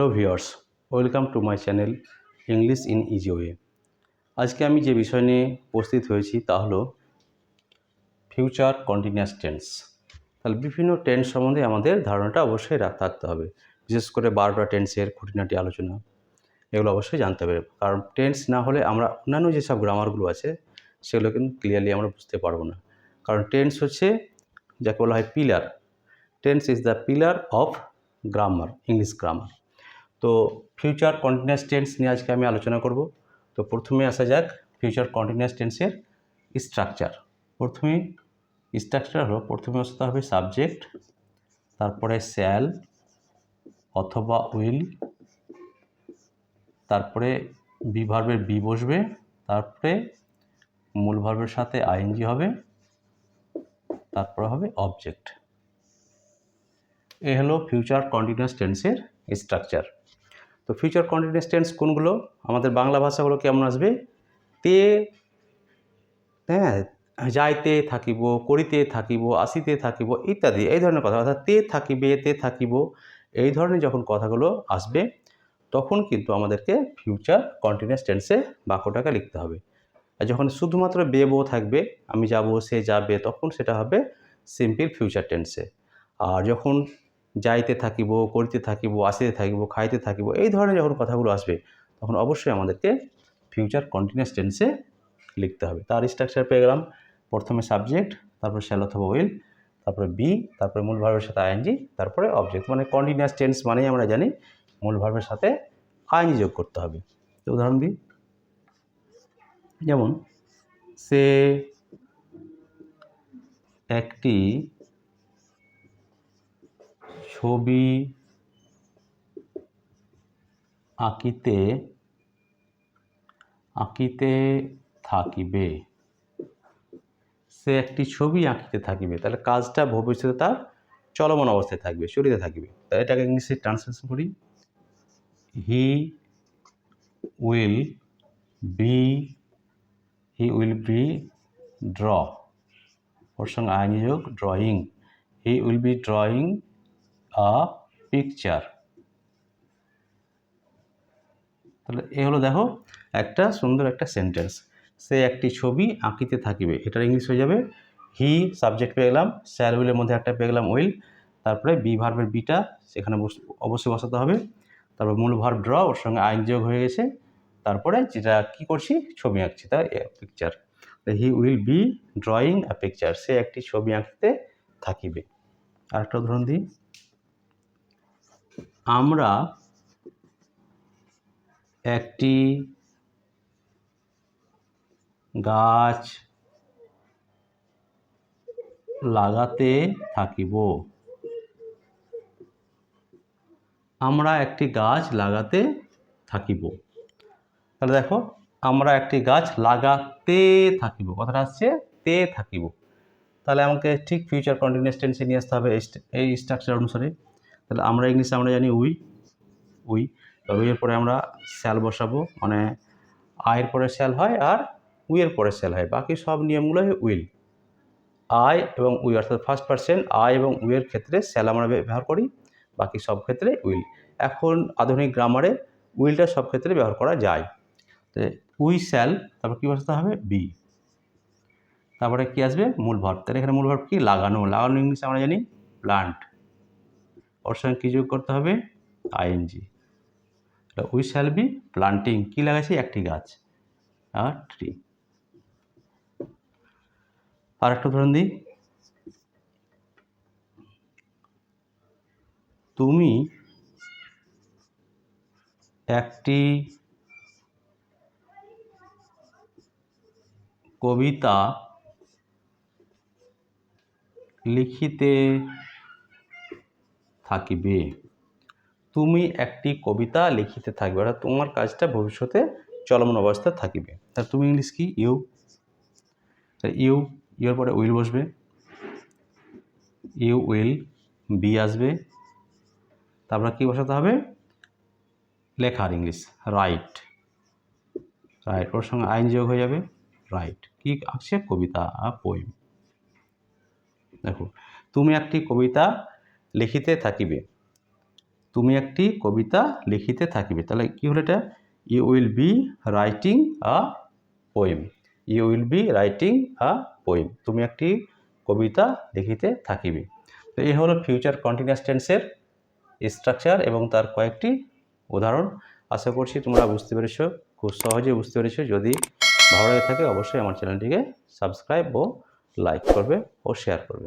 Hello viewers, welcome to my channel English in easy way. আজকে আমি যে বিষয় নিয়ে উপস্থিত হয়েছি তা হলো ফিউচার কন্টিনিউয়াস টেন্স। তাহলে বিভিন্ন টেন্স সম্বন্ধে আমাদের ধারণাটা অবশ্যই থাকতে হবে। বিশেষ করে 12টা টেন্সের খুঁটিনাটি আলোচনা এগুলো অবশ্যই জানতে হবে, কারণ টেন্স না হলে আমরা অন্যান্য যেসব গ্রামারগুলো আছে সেগুলো কিন্তু ক্লিয়ারলি আমরা বুঝতে পারবো না। কারণ টেন্স হচ্ছে যাকে বলা হয় pillar. Tense is the pillar of grammar, English grammar. তো ফিউচার কন্টিনিউয়াস টেন্স নিয়ে আজকে আমি আলোচনা করব। তো প্রথমে আসা যাক ফিউচার কন্টিনিউয়াস টেন্সের স্ট্রাকচার। প্রথমে স্ট্রাকচার হলো, প্রথমে আসতে হবে সাবজেক্ট, তারপরে শ্যাল অথবা উইল, তারপরে বি ভার্বের বি বসবে, তারপরে মূল ভার্বের সাথে আইএনজি হবে, তারপরে হবে অবজেক্ট। এ হলো ফিউচার কন্টিনিউয়াস টেন্সের স্ট্রাকচার। তো ফিউচার কন্টিনিউয়াস টেন্স কোনগুলো? আমাদের বাংলা ভাষাগুলো কেমন আসবে? তে, হ্যাঁ, যাইতে থাকিব, করিতে থাকিব, আসিতে থাকিব ইত্যাদি এই ধরনের কথা, অর্থাৎ তে থাকিবে, তে থাকিব এই ধরনের যখন কথাগুলো আসবে তখন কিন্তু আমাদেরকে ফিউচার কন্টিনিউয়াস টেন্সে বাক্যটাকে লিখতে হবে। আর যখন শুধুমাত্র বেবো থাকবে, আমি যাব, সে যাবে, তখন সেটা হবে সিম্পল ফিউচার টেন্সে। আর যখন যাইতে থাকিব, করিতে থাকিব, আসিতে থাকিব, খাইতে থাকিব এই ধরনের যখন কথাগুলো আসবে তখন অবশ্যই আমাদেরকে ফিউচার কন্টিনিউয়াস টেন্সে লিখতে হবে। তার স্ট্রাকচার পেয়ে গেলাম, প্রথমে সাবজেক্ট, তারপরে শ্যাল অথবা উইল, তারপরে বি, তারপরে মূল ভার্বের সাথে আইএনজি, তারপরে অবজেক্ট। মানে কন্টিনিউয়াস টেন্স মানেই আমরা জানি মূল ভার্বের সাথে আইএনজি যোগ করতে হবে। তো উদাহরণ দিই, যেমন সে একটি ছবি আঁকিতে থাকিবে। সে একটি ছবি আঁকিতে থাকিবে, তাহলে কাজটা ভবিষ্যতে তার চলমান অবস্থায় থাকবে, চলিতে থাকবে। তাহলে এটাকে ইংলিশে ট্রান্সলেশন করি, হি উইল বি ড্র, ওর সঙ্গে আইনি যোগ drawing, he will be drawing a picture. তাহলে এ হলো, দেখো, একটা সুন্দর একটা সেন্টেন্স। সে একটি ছবি আঁকিতে থাকিবে, এটার ইংলিশ হয়ে যাবে হি, সাবজেক্ট পেয়ে গেলাম, শ্যাল উইলের মধ্যে একটা পেয়ে গেলাম উইল, তারপরে বি ভার্বের বিটা সেখানে অবশ্যই বসাতে হবে, তারপর মূল ভার্ব ড্র, ওর সঙ্গে আইন যোগ হয়ে গেছে, তারপরে যেটা কি করছি, ছবি আঁকছি, তাই picture. He will be drawing a picture, সে একটি ছবি আঁকতে থাকিবে। আরেকটা উদাহরণ দিই, আমরা একটি গাছ লাগাতে থাকিব। আমরা একটি গাছ লাগাতে থাকিব। তাহলে দেখো, আমরা একটি গাছ লাগাতে থাকিব, কথাটা আসছে তে থাকিব। তাহলে আমাকে ঠিক ফিউচার কন্টিনিউয়াস টেন্সে নিয়ে আসতে হবে এই স্ট্রাকচার অনুসারে। তাহলে আমরা ইংলিশে আমরা জানি উইয়ের পরে আমরা শ্যাল বসাবো, মানে আয়ের পরে শ্যাল হয় আর উইয়ের পরে শ্যাল হয়, বাকি সব নিয়মগুলো উইল। আই এবং উই, অর্থাৎ ফার্স্ট পারসন আই এবং উইয়ের ক্ষেত্রে শ্যাল আমরা ব্যবহার করি, বাকি সব ক্ষেত্রে উইল। এখন আধুনিক গ্রামারে উইলটা সব ক্ষেত্রে ব্যবহার করা যায়। তো উই শ্যাল, তারপর কী বসাতে হবে, বি, তারপরে কী আসবে, মূল ভার্ব। তাহলে এখানে মূল ভার্ব কি, লাগানো। লাগানো ইংলিশে আমরা জানি প্লান্ট, ওর সঙ্গে কী যোগ করতে হবে, I N G. We shall be planting, কী লাগাইছি, একটি গাছ, আর ট্রি। আর একটা উদাহরণ দিই, তুমি একটি কবিতা লিখিতে থাকিবে। তুমি একটি কবিতা লিখিতে থাকবে, অর্থাৎ তোমার কাজটা ভবিষ্যতে চলমান অবস্থায় থাকিবে। তাহলে তুমি ইংলিশ কি, ইউর পরে উইল বসবে, ইউ উইল, বি আসবে, তারপরে কি বসাতে হবে, লেখার ইংলিশ রাইট, ওর সঙ্গে আইন যোগ হয়ে যাবে, রাইট। কি আঁকছে, কবিতা, পোয়েম। দেখো, তুমি একটি কবিতা লিখিতে থাকিবে, তুমি একটি কবিতা লিখিতে থাকিবে। তাহলে কি হলো এটা? You will be writing a poem. You will be writing a poem. তুমি একটি কবিতা লিখিতে থাকিবে। তো এই হলো ফিউচার কন্টিনিউয়াস টেন্সের স্ট্রাকচার এবং তার কয়েকটি উদাহরণ। আশা করছি তোমরা বুঝতে পেরেছো, খুব সহজে বুঝতে পেরেছো। যদি ভালো লাগে থাকে অবশ্যই আমার চ্যানেলটিকে সাবস্ক্রাইব ও লাইক করবে ও শেয়ার করবে।